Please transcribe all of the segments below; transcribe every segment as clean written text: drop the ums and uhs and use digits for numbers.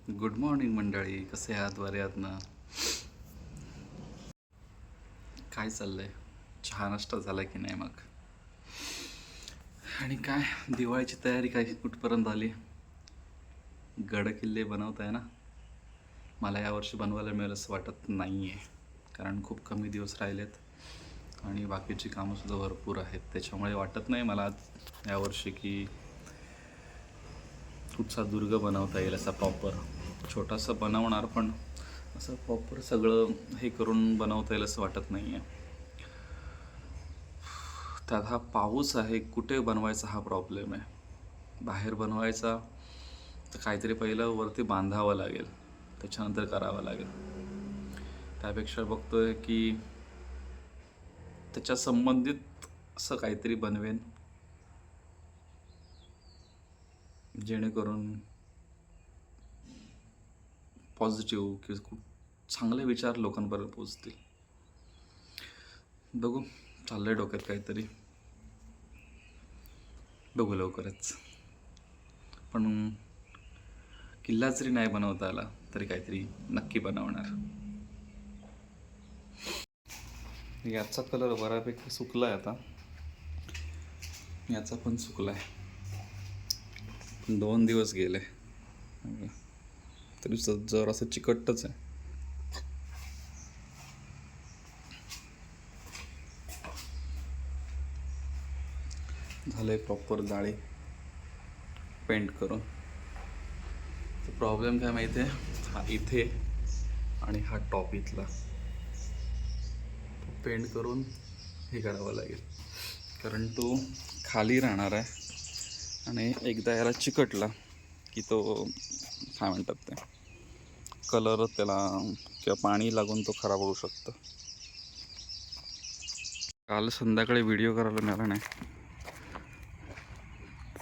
Good morning मंडळी, कसे आहात? बरे आहात ना? काय चाललंय? चहा नाश्ता झाला की नाही मग? आणि काय दिवाळीची तयारी काय कुठपर्यंत आली? गड किल्ले बनवताय ना? मला यावर्षी बनवायला मिळेल असं वाटत नाही आहे, कारण खूप कमी दिवस राहिलेत आणि बाकीची कामंसुद्धा भरपूर आहेत. त्याच्यामुळे वाटत नाही मला यावर्षी की कुठचा दुर्ग बनवता येईल असा प्रॉपर. छोटासा बनवणार, पण असं प्रॉपर सगळं हे करून बनवता येईल असं वाटत नाही आहे. त्यात हा पाऊस आहे, कुठे बनवायचा हा प्रॉब्लेम आहे. बाहेर बनवायचा तर काहीतरी पहिलं वरती बांधावं लागेल, त्याच्यानंतर करावं लागेल. त्यापेक्षा बघतोय की त्याच्या संबंधित असं काहीतरी बनवेन, जेणेकरून पॉझिटिव्ह किंवा खूप चांगले विचार लोकांपर्यंत पोचतील. बघू, चाललंय डोक्यात काहीतरी, बघू लवकरच. पण किल्ला जरी नाही बनवता आला तरी काहीतरी नक्की बनवणार. याचा कलर बऱ्यापैकी सुकलाय आता, याचा पण सुकलाय. 2 दिवस गेले तरी जर असं चिकटच आहे. झालंय प्रॉपर जाळी पेंट करून. तर प्रॉब्लेम काय माहिती आहे, हा इथे आणि हा टॉप इथला पेंट करून हे करावं लागेल, कारण तो खाली राहणार आहे आणि एकदा याला चिकटला की तो काय म्हणतात ते कलर त्याला किंवा पाणी लागून तो खराब होऊ शकतो. काल संध्याकाळी व्हिडिओ करायला मिळाला नाही,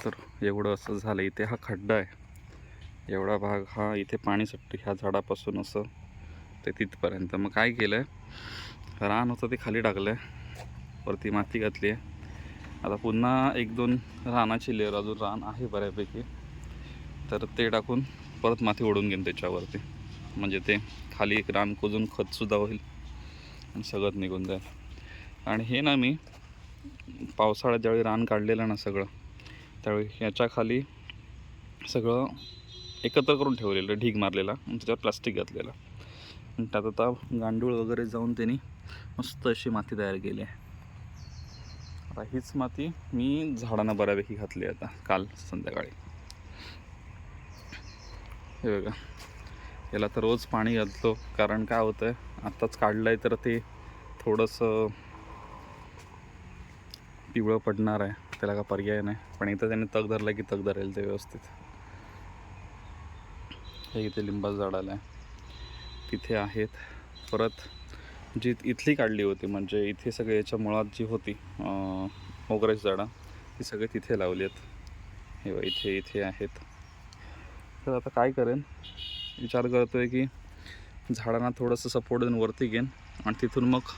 तर एवढं असं झालं. इथे हा खड्डा आहे, एवढा भाग हा इथे पाणी सुटतं ह्या झाडापासून असं ते तिथपर्यंत. मग काय केलं आहे, रान होतं ते खाली टाकलं आहे, वरती माती घातली आहे. आता पुन्हा 1-2 रानाची लेअर अजून रान आहे बऱ्यापैकी, तर ते टाकून परत माती ओढून घेईन त्याच्यावरती, म्हणजे ते खाली एक रान कुजून खतसुद्धा होईल आणि सगळं निघून जाईल. आणि हे ना मी पावसाळ्यात ज्यावेळी रान काढलेलं ना सगळं, त्यावेळी ह्याच्या खाली सगळं एकत्र करून ठेवलेलं, ढीग मारलेला आणि त्याच्यावर प्लास्टिक घातलेलं. आणि त्यात आता गांडूळ वगैरे जाऊन त्यांनी मस्त अशी माती तयार केली आहे. आता हीच माती मी झाडांना बऱ्यापैकी घातली आता काल संध्याकाळी. हे बघा, याला तर रोज पाणी घालतो, कारण काय होतं आहे आत्ताच काढलं आहे तर ते थोडंसं पिवळं पडणार आहे, त्याला का पर्याय नाही. पण इथं त्याने तग धरला की तग धरेल ते व्यवस्थित. हे इथे लिंबाचं झाड आलं आहे, तिथे आहेत. परत जी इथली काढली होती, म्हणजे इथे सगळे याच्या मुळात जी होती मोगऱ्याची झाडं, ती सगळे तिथे लावली आहेत. हे इथे इथे आहेत. तर आता काय करेन, विचार करतो आहे की झाडांना थोडंसं सपोर्ट देऊन वरती घेईन आणि तिथून मग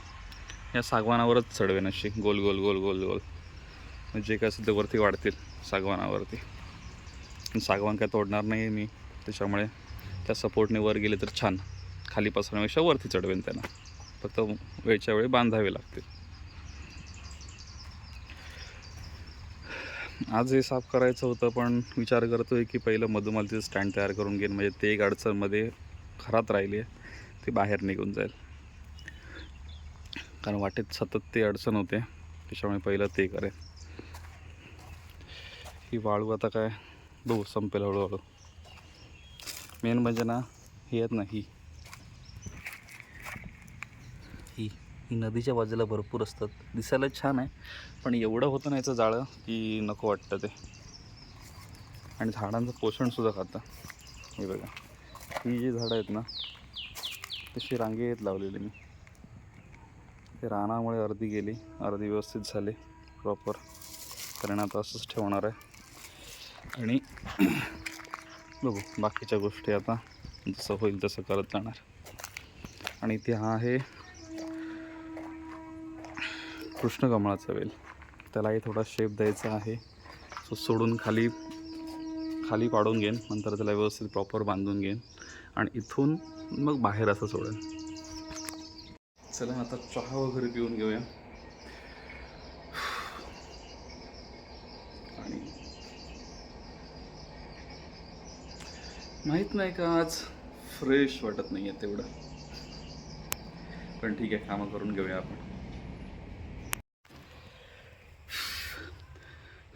या सागवानावरच चढवेन, अशी गोल गोल गोल गोल गोल, म्हणजे काय असेल ते वरती वाढतील सागवानावरती. सागवान काय तोडणार नाही मी, त्याच्यामुळे त्या सपोर्टने वर गेले तर छान, खाली पसरण्यापेक्षा वरती चढवेन त्यांना. फक्त वेळच्या वेळी बांधावे लागतील. आज हे साफ करायचं होतं, पण विचार करतो आहे की पहिलं मधुमालतीचं स्टँड तयार करून घेईन, म्हणजे ते एक अडचणमध्ये घरात राहिली आहे, ते बाहेर निघून जाईल. कारण वाटेत सतत ते अडचण होते, त्याच्यामुळे पहिलं ते करेन. ही वाळू आता काय बघू, संपेल हळूहळू. मेन म्हणजे ना ही आहेत ना, ही नदीच्या बाजूला भरपूर असतात, दिसायला छान आहे, पण एवढं होतं ना याचं जाळं की नको वाटतं ते. आणि झाडांचं पोषणसुद्धा खातं. हे बघा, ही जी झाडं आहेत ना तशी रांगेत लावलेली मी, ते रानामुळे अर्धी गेली, अर्धी व्यवस्थित झाली प्रॉपर. कारण आता असंच ठेवणार आहे आणि बघू बाकीच्या गोष्टी आता जसं होईल तसं करत जाणार. आणि इथे हा आहे कृष्णकमळाचा वेल, त्यालाही थोडा शेप द्यायचा आहे. सो सोडून खाली खाली पाडून घेईन, नंतर त्याला व्यवस्थित प्रॉपर बांधून घेईन आणि इथून मग बाहेर असं सोडेन. चला आता चहा वगैरे पिऊन घेऊया. आणि माहीत नाही का आज फ्रेश वाटत नाही आहे तेवढं, पण ठीक आहे, कामं करून घेऊया आपण.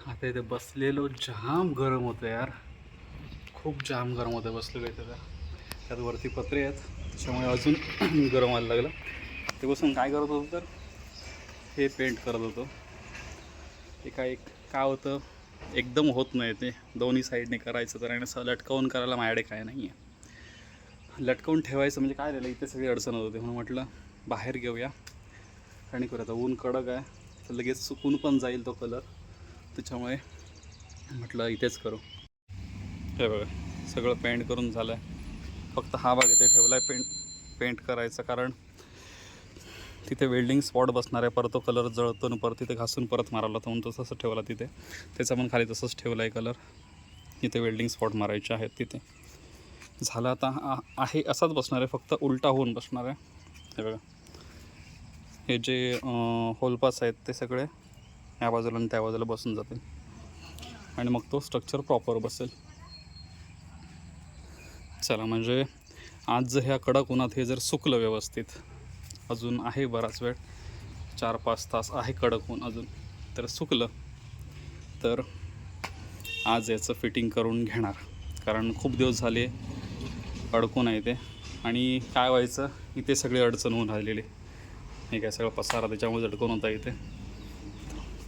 आता इथे बसलेलो जाम गरम होतं यार, खूप जाम गरम होतं बसलो काही त्यात वरती पत्रे आहेत त्याच्यामुळे अजून गरम व्हायला लागलं. ते बसून काय करत होतो तर हे पेंट करत होतो. ते काय होतं, एकदम होत नाही ते, दोन्ही साईडने करायचं तर, आणि असं लटकवून करायला माझ्याकडे काय नाही आहे. लटकवून ठेवायचं म्हणजे काय झालं, इथे सगळी अडचण होत होती, म्हणून म्हटलं बाहेर घेऊया आणि करूया. आता ऊन कडक आहे तर लगेच सुकून पण जाईल तो कलर, त्याच्यामुळे म्हटलं इथेच करू. हे बघा सगळं पेंट करून झालं आहे, फक्त हा भाग इथे ठेवला आहे पेंट करायचा, कारण तिथे वेल्डिंग स्पॉट बसणार आहे. परत तो कलर जळतो आणि परत तिथे घासून परत मारायला होता, म्हणून तसंच ठेवला तिथे. त्याचा पण खाली तसंच ठेवला आहे कलर, इथे वेल्डिंग स्पॉट मारायचे आहेत तिथे. झालं आता आहे असाच बसणार आहे, फक्त उलटा होऊन बसणार आहे. हे बघा हे जे होलपास आहेत ते सगळे या बाजूला आणि त्या बाजूला बसून जातील आणि मग तो स्ट्रक्चर प्रॉपर बसेल. चला म्हणजे आज जर ह्या कडक उन्हात हे जर सुकलं व्यवस्थित, अजून आहे बराच वेळ, 4-5 तास आहे कडक ऊन अजून, तर सुकलं तर आज याचं फिटिंग करून घेणार. कारण खूप दिवस झाले अडकून आहे ते, आणि काय व्हायचं इथे सगळी अडचण होऊन राहिलेली. हे काय सगळं पसारा त्याच्यामुळे अडकून होता इथे.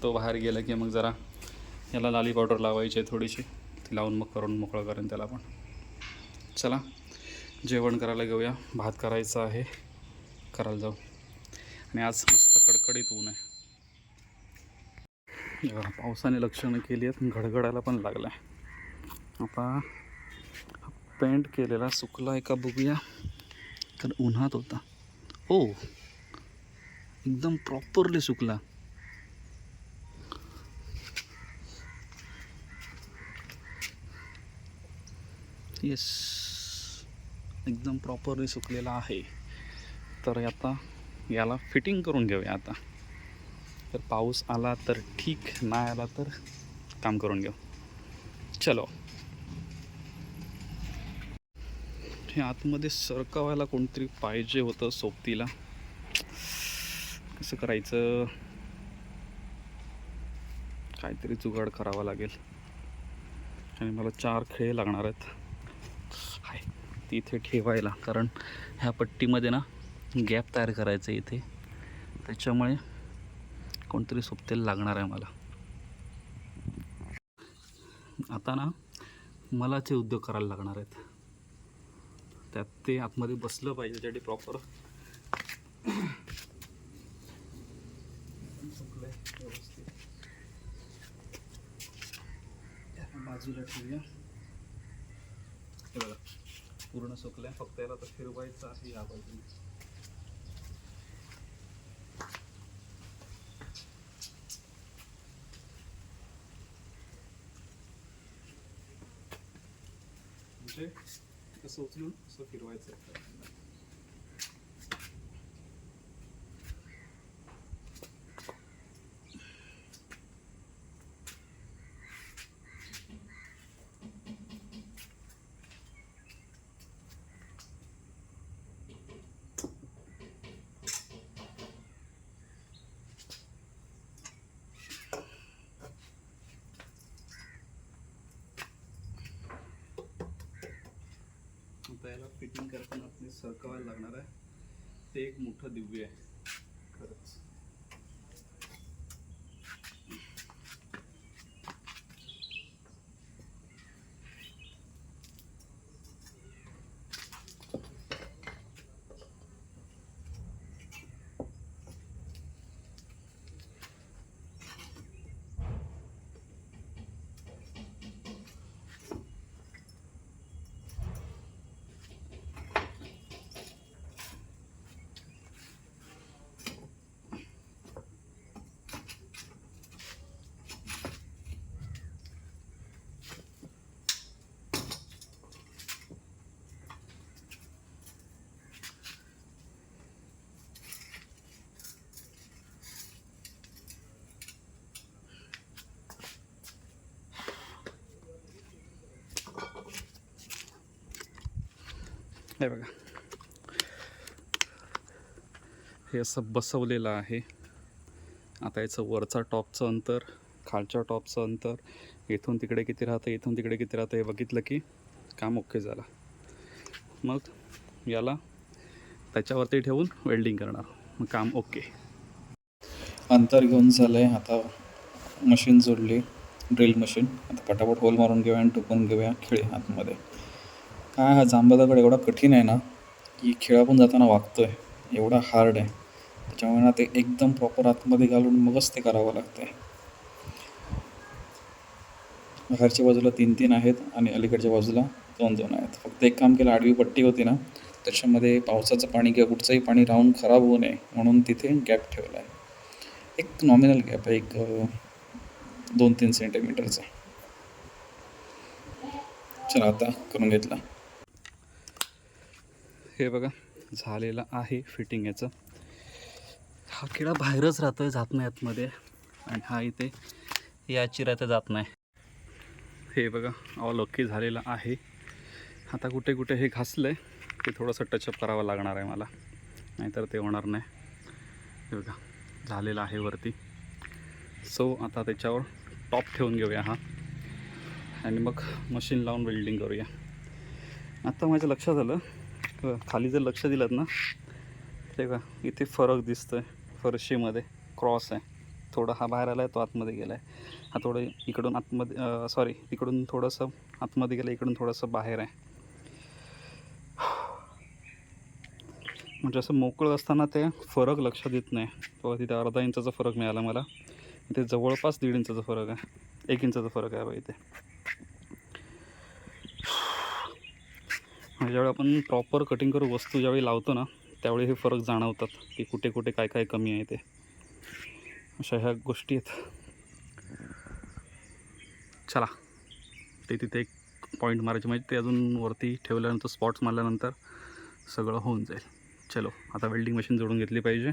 तो बाहेर गेला की मग जरा याला लाली पावडर लावायची आहे थोडीशी, ती लावून मग करून मोकळं करेन त्याला पण. चला जेवण करायला घेऊया, भात करायचं आहे, करायला जाऊ. आणि आज मस्त कडकडीत ऊन आहे. पावसाने लक्षणं केली आहेत, गडगडायला पण लागलं आहे. आता पेंट केलेला सुकला आहे का बघूया. तर उन्हात होता, हो एकदम प्रॉपरली सुकला. येस, एकदम प्रॉपरली सुकलेला आहे. तर आता याला फिटिंग करून घेऊया. आता तर पाऊस आला तर ठीक, नाही आला तर काम करून घेऊ. चलो. हे आतमध्ये सरकवायला कोणतरी पाहिजे होतं सोबतीला, कसं करायचं, काहीतरी जुगाड करावा लागेल. आणि मला 4 खेळे लागणार आहेत तिथे ठेवायला, कारण ह्या पट्टीमध्ये ना गॅप तयार करायचं इथे, त्याच्यामुळे कोणतरी सोबतीला लागणार आहे मला. आता ना मला ते उद्योग करायला लागणार आहेत, त्यात ते आतमध्ये बसलं पाहिजे त्यासाठी प्रॉपर. व्यवस्थित बाजूला ठेवूया. हे बघा पूर्ण सुकलंय, फक्त याला तर फिरवायचं आहे या बाजूने. म्हणजे कसं उचलून असं फिरवायचं आहे. याला फिटिंग करताना आपले सरकवायला लागणार आहे. ते एक मोठं दिव्य आहे खरंच. हे बघा, हे असं बसवलेलं आहे. आता याचं वरचा टॉपचं अंतर, खालच्या टॉपचं अंतर, इथून तिकडे किती राहतं, इथून तिकडे किती राहतं हे बघितलं की काम ओके झालं. मग याला त्याच्यावरती ठेवून वेल्डिंग करणार, मग काम ओके. अंतर घेऊन झालं आहे. आता मशीन जोडली, ड्रिल मशीन. आता पटापट होल मारून घेऊया आणि टोकून घेऊया खिळे आतमध्ये. काय हा जांभा दगड एवढा कठीण आहे ना की खिळा पण जाताना वागतो आहे, एवढा हार्ड आहे. त्याच्यामुळे ना ते एकदम प्रॉपर आतमध्ये घालून मगच ते करावं लागतं आहे. बाहेरच्या बाजूला 3-3 आहेत आणि अलीकडच्या बाजूला 2-2 आहेत. फक्त एक काम केलं, आडवी पट्टी होती ना, त्याच्यामध्ये पावसाचं पाणी किंवा कुठचंही पाणी राहून खराब होऊ नये म्हणून तिथे गॅप ठेवला आहे. एक नॉमिनल गॅप आहे, एक 2-3 सेंटीमीटरचा. चला आता करून घेतला. हे बघा झालेलं आहे फिटिंग याचं. हा किडा बाहेरच राहतोय, जात नाही आतमध्ये, आणि हा इथे या चिरात जात नाही. हे बघा ऑल ओके झालेलं आहे. आता कुठे कुठे हे घासलं आहे ते थोडंसं टचअप करावं लागणार आहे मला, नाहीतर ते होणार नाही. हे बघा झालेलं आहे वरती. सो आता त्याच्यावर टॉप ठेवून घेऊया हा, आणि मग मशीन लावून वेल्डिंग करूया. आता माझ्या लक्षात आलं, खाली जर लक्ष दिलं ना, ते का इथे फरक दिसतो आहे, फरशीमध्ये क्रॉस आहे. थोडा हा बाहेर आला आहे, तो आतमध्ये गेला आहे. हा थोडं इकडून आतमध्ये, सॉरी इकडून थोडंसं आतमध्ये गेलं, इकडून थोडंसं बाहेर आहे. म्हणजे असं मोकळं असताना ते फरक लक्षात येत नाही. तो तिथे अर्धा इंचाचा फरक मिळाला मला, इथे जवळपास 1.5 इंचाचा फरक आहे, 1 इंचाचा फरक आहे बघा इथे. ज्यावेळी आपण प्रॉपर कटिंग करू वस्तू ज्यावेळी लावतो ना, त्यावेळी हे फरक जाणवतात की कुठे कुठे काय काय कमी आहे. ते अशा ह्या गोष्टी आहेत. चला, ते तिथे एक पॉईंट मारायचे, म्हणजे ते अजून वरती ठेवल्यानंतर स्पॉट्स मारल्यानंतर सगळं होऊन जाईल. चलो आता वेल्डिंग मशीन जोडून घेतली पाहिजे.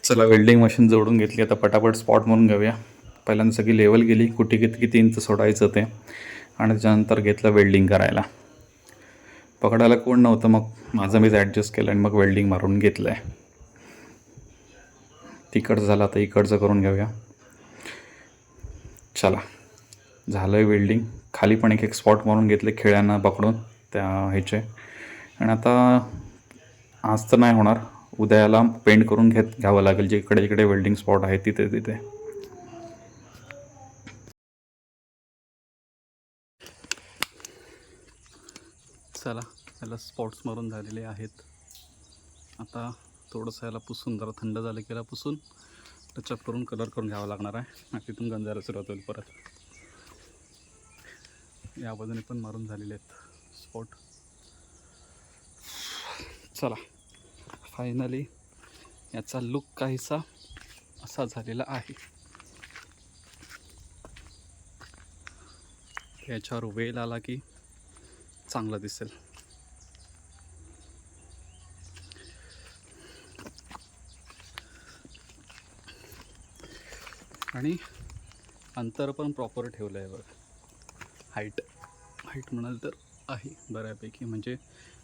चला वेल्डिंग मशीन जोडून घेतली. आता पटापट स्पॉट म्हणून घेऊया. पहिल्यांदा सगळी लेवल गेली, कुठे किती इंच सोडायचं ते, आणि त्याच्यानंतर घेतलं वेल्डिंग करायला. पकडायला कोण नव्हतं, मग माझं मीच ॲडजस्ट केलं आणि मग वेल्डिंग मारून घेतलं आहे. तिकडचं झालं, आता इकडचं करून घेऊया. चला झालं आहे वेल्डिंग. खाली पण एक स्पॉट मारून घेतले खिळ्यांना पकडून त्या ह्याचे. आणि आता आज तर नाही होणार, उद्याला पेंट करून घ्यावं लागेल जिकडे जिकडे वेल्डिंग स्पॉट आहे तिथे तिथे. चला याला स्पॉट्स मारून झालेले आहेत. आता थोडंसं याला पुसून, जरा थंड झालं की याला पुसून टचअप करून कलर करून घ्यावं लागणार आहे, आणि तिथून गंजायला सुरुवात होईल परत. या बाजूने पण मारून झालेले आहेत स्पॉट. चला फायनली याचा लुक काहीसा असा झालेला आहे. याच्यावर वेल आला की चांगला दिसेल. आणि अंतर पण प्रॉपर ठेवलं आहे बघा. हाईट म्हणाल तर आहे बऱ्यापैकी, म्हणजे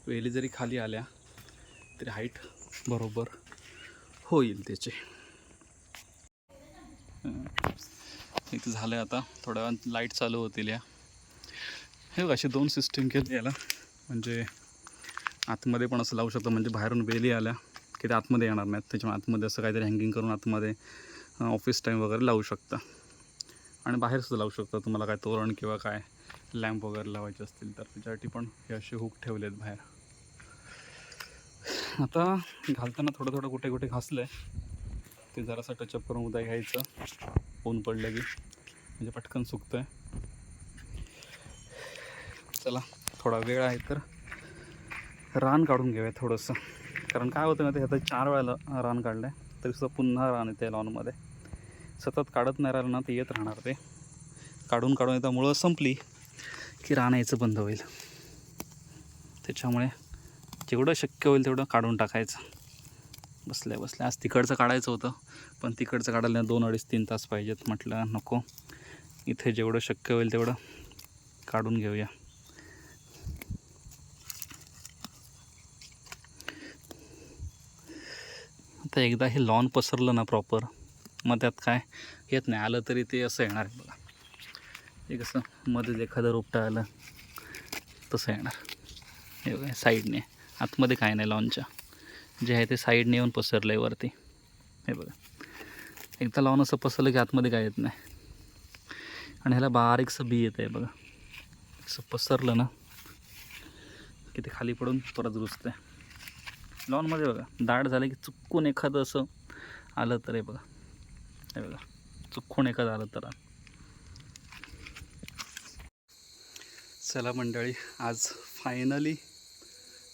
वेली जरी खाली आल्या तरी हाईट बरोबर होईल त्याचे. इथे झालं आहे. आता थोड्या वेळात लाईट चालू होतील. या हे असे 2 सिस्टीम केले याला, म्हणजे आतमध्ये पण असं लावू शकतो, म्हणजे बाहेरून वेली आल्या की ते आतमध्ये येणार नाहीत. त्याच्यामुळे आतमध्ये असं काहीतरी हँगिंग करून आतमध्ये ऑफिस टाईम वगैरे लावू शकता, आणि बाहेरसुद्धा लावू शकता. तुम्हाला काय तोरण किंवा काय लॅम्प वगैरे लावायचे असतील तर त्याच्यासाठी पण हे असे हुक ठेवले आहेत बाहेर. आता घालताना थोडं थोडं कुठे कुठे घासलं आहे, ते जरासं टचअप करून उद्या घ्यायचं, ऊन पडलं की, म्हणजे पटकन सुकतं आहे. चला थोडा वेळ आहे तर रान काढून घेऊया थोडंसं, कारण काय होतं ना, ते आता 4 वेळा रान काढलं आहे तरीसुद्धा पुन्हा रान येते लॉनमध्ये. सतत काढत नाही राहिलं ना, ते येत राहणार. ते काढून येतं, मुळं संपली की रान यायचं बंद होईल. त्याच्यामुळे जेवढं शक्य होईल तेवढं काढून टाकायचं बसल्या बसल्या. आज तिकडचं काढायचं होतं, पण तिकडचं काढायला 2-2.5-3 तास पाहिजेत. म्हटलं नको, इथे जेवढं शक्य होईल तेवढं काढून घेऊया. आता एकदा हे लॉन पसरलं ना प्रॉपर, मग त्यात काय येत नाही, आलं तरी ते असं येणार आहे बघा. हे कसं मध्येच एखादं रोपटं आलं तसं येणार. हे बघा साईडने, आतमध्ये काय नाही लॉनच्या, जे आहे ते साईडने येऊन पसरलं आहे वरती. हे बघा एकदा लॉन असं पसरलं की आतमध्ये काय येत नाही. आणि ह्याला बारीकसं बी येतं आहे बघा, असं पसरलं ना की ते खाली पडून परत रुजतं आहे. लॉनमध्ये बघा दाट झालं की चुकून एखादं असं आलं तर आहे बघा. हे बघा चुकून एखादं आलं तर. चला मंडळी, आज फायनली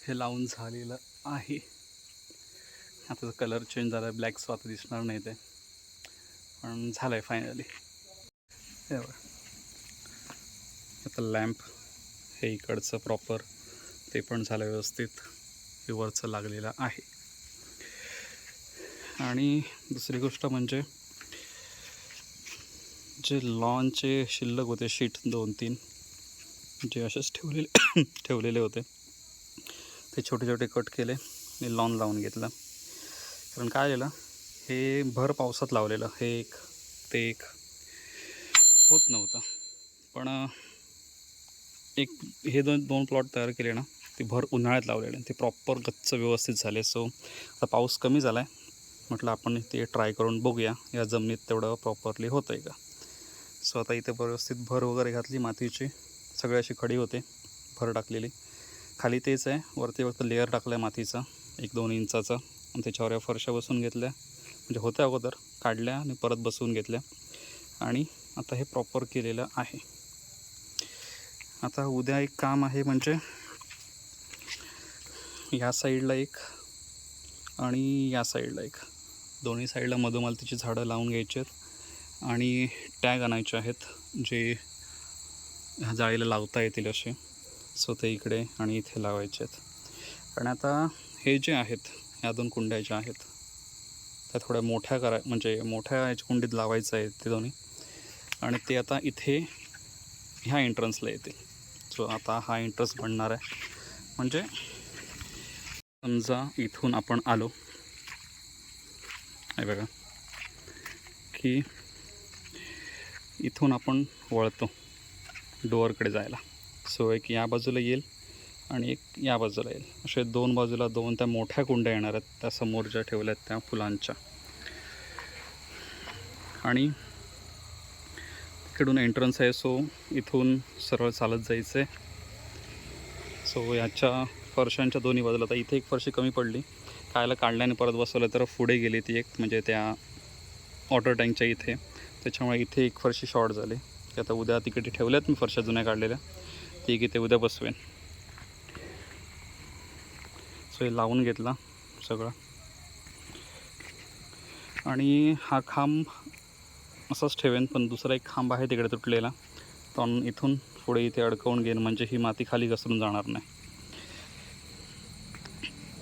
हे लावून झालेलं आहे. आता कलर चेंज झाला आहे, ब्लॅक सो आता दिसणार नाही ते, पण झालं आहे फायनली. हे बघा आता लॅम्प हे इकडचं प्रॉपर ते पण झालं व्यवस्थित, हे वरचं लागलेलं आहे. आणि दुसरी गोष्ट म्हणजे जे लॉनचे शिल्लक होते शीट 2-3 जे असेच ठेवलेले होते, ते छोटे छोटे कट केले आणि लॉन लावून घेतलं. कारण काय झालं, हे भर पावसात लावलेलं, हे एक ते एक होत नव्हतं. पण एक हे दोन प्लॉट तयार केले ना, ते भर उन्हाळ्यात लावलेले, ते प्रॉपर गच्च व्यवस्थित झाले. सो आता पाऊस कमी झाला आहे, म्हटलं आपण ते ट्राय करून बघूया या जमिनीत तेवढं प्रॉपरली होतं आहे का. सो आता इथे व्यवस्थित भर वगैरे घातली, मातीची सगळे अशी खडी होते, भर टाकलेली. खाली तेच आहे, वरती फक्त लेअर टाकला आहे मातीचा 1-2 इंचाचा, आणि त्याच्यावर या फरशा बसवून घेतल्या, म्हणजे होत्या अगोदर काढल्या आणि परत बसवून घेतल्या. आणि आता हे प्रॉपर केलेलं आहे. आता उद्या एक काम आहे, म्हणजे या साईडला एक आणि या साईडला एक, दोन्ही साईडला मधुमालतीची झाडं लावून घ्यायची आहेत आणि टॅग आणायचे आहेत जे ह्या जाळीला लावता येतील असे. सो ते इकडे आणि इथे लावायचे आहेत. आणि आता हे जे आहेत, ह्या 2 कुंड्या ज्या आहेत त्या थोड्या मोठ्या म्हणजे मोठ्या ह्याच्या कुंडीत लावायचं आहे ते दोन्ही. आणि ते आता इथे ह्या एंट्रन्सला येतील. सो आता हा एंट्रन्स बनणार आहे, म्हणजे समजा इथून आपण आलो आहे बघा, की इथून आपण वळतो डोअरकडे जायला. सो एक या बाजूला येईल आणि एक या बाजूला येईल, असे 2 बाजूला 2 त्या मोठ्या कुंड्या येणार आहेत, त्या समोर ज्या ठेवल्या आहेत त्या फुलांच्या. आणि इकडून एंट्रन्स आहे, सो इथून सरळ चालत जायचं आहे. सो याच्या फरशांच्या दोन्ही बाजूला, आता इथे एक फरशी कमी पडली, कायला काढल्याने परत बसवलं तर पुढे गेली ती एक, म्हणजे त्या वॉटर टँकच्या इथे, त्याच्यामुळे इथे एक फरशी शॉर्ट झाली. की आता उद्या तिकडे ठेवल्यात मी फरशा जुन्या काढलेल्या, ती की ते उद्या बसवेन. सो हे लावून घेतला सगळं. आणि हा खांब असाच ठेवेन, पण दुसरा एक खांब आहे तिकडे तुटलेला, पण इथून पुढे इथे अडकवून घेईन, म्हणजे ही माती खाली घसरून जाणार नाही.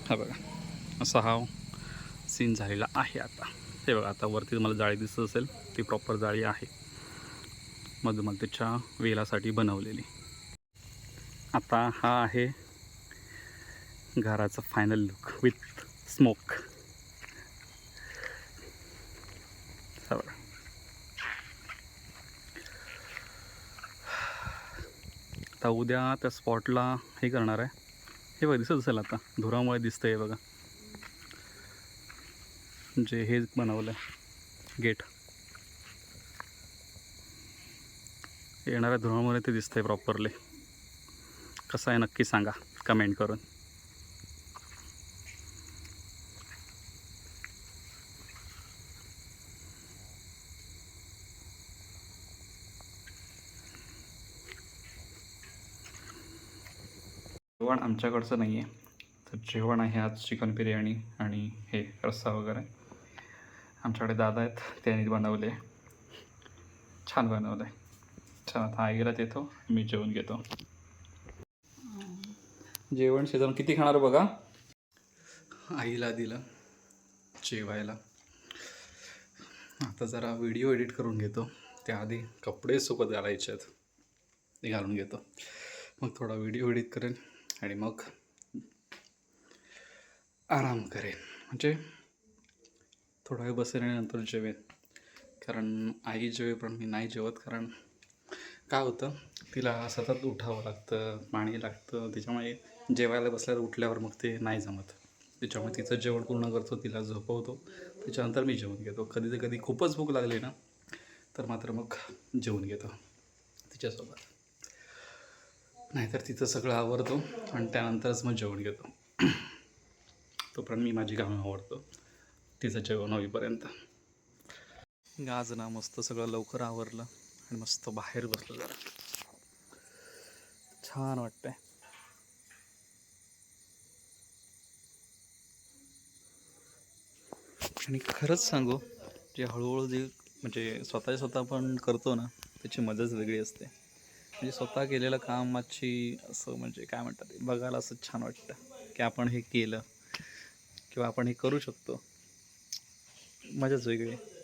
हा बघा असा हा सीन झालेला आहे. आता हे बघा, आता वरती तुम्हाला जाळी दिसत असेल, ती प्रॉपर जाळी आहे, मधुमालतीच्या वेलासाठी बनवलेली. आता हा आहे घराचा फायनल लुक विथ स्मोक. आता उद्या त्या स्पॉटला हे करणार आहे. हे बघा दिसत असेल, आता धुरामुळे दिसतं आहे बघा, जे हे बनवलं आहे गेट, येणाऱ्या धुरामुळे ते दिसतं आहे प्रॉपरली. कसं आहे नक्की सांगा कमेंट करून. जेवण आमच्याकडचं नाही आहे, तर जेवण आहे आज चिकन बिर्याणी आणि हे रस्सा वगैरे. आमच्याकडे दादा आहेत, त्यांनी बनवले, छान बनवलं आहे. छान. आता आईला देतो, मी जेवण घेतो. जेवण शिजवून किती खाणार बघा. आईला दिलं जेवायला. आता जरा व्हिडिओ एडिट करून घेतो, त्याआधी कपडे सुकत घालायचे आहेत, ते घालून घेतो. मग थोडा व्हिडिओ एडिट करेन आणि मग आराम करेन. म्हणजे थोडा वेळ बसेन आणि नंतर जेवेन. कारण आई जेवे पण मी नाही जेवत. कारण काय होतं, तिला सतत उठावं लागतं, पाणी लागतं. त्याच्यामुळे जेवायला बसल्यावर उठल्यावर मग ते नाही जमत. त्याच्यामुळे तिचं जेवण पूर्ण करतो, तिला झोपवतो. त्याच्यानंतर मी जेवण घेतो. कधी कधी खूपच भूक लागली ना, तर मात्र मग जेवून घेतो तिच्यासोबत. नाहीतर तिचं सगळं आवरतो आणि त्यानंतरच मग जेवण घेतो. तोपर्यंत मी माझी कामं आवरतो तिचं जेवण होईपर्यंत. आज ना मस्त सगळं लवकर आवरलं आणि मस्त बाहेर बसलो जरा. छान वाटतंय. आणि खरंच सांगू, जे हळूहळू जे म्हणजे स्वतः आपण करतो ना, त्याची मजाच वेगळी असते. म्हणजे स्वतः केलेलं कामाची असं म्हणजे काय म्हणतात ते, बघायला असं छान वाटतं की आपण हे केलं किंवा आपण हे करू शकतो. मजाच वेगळी आहे.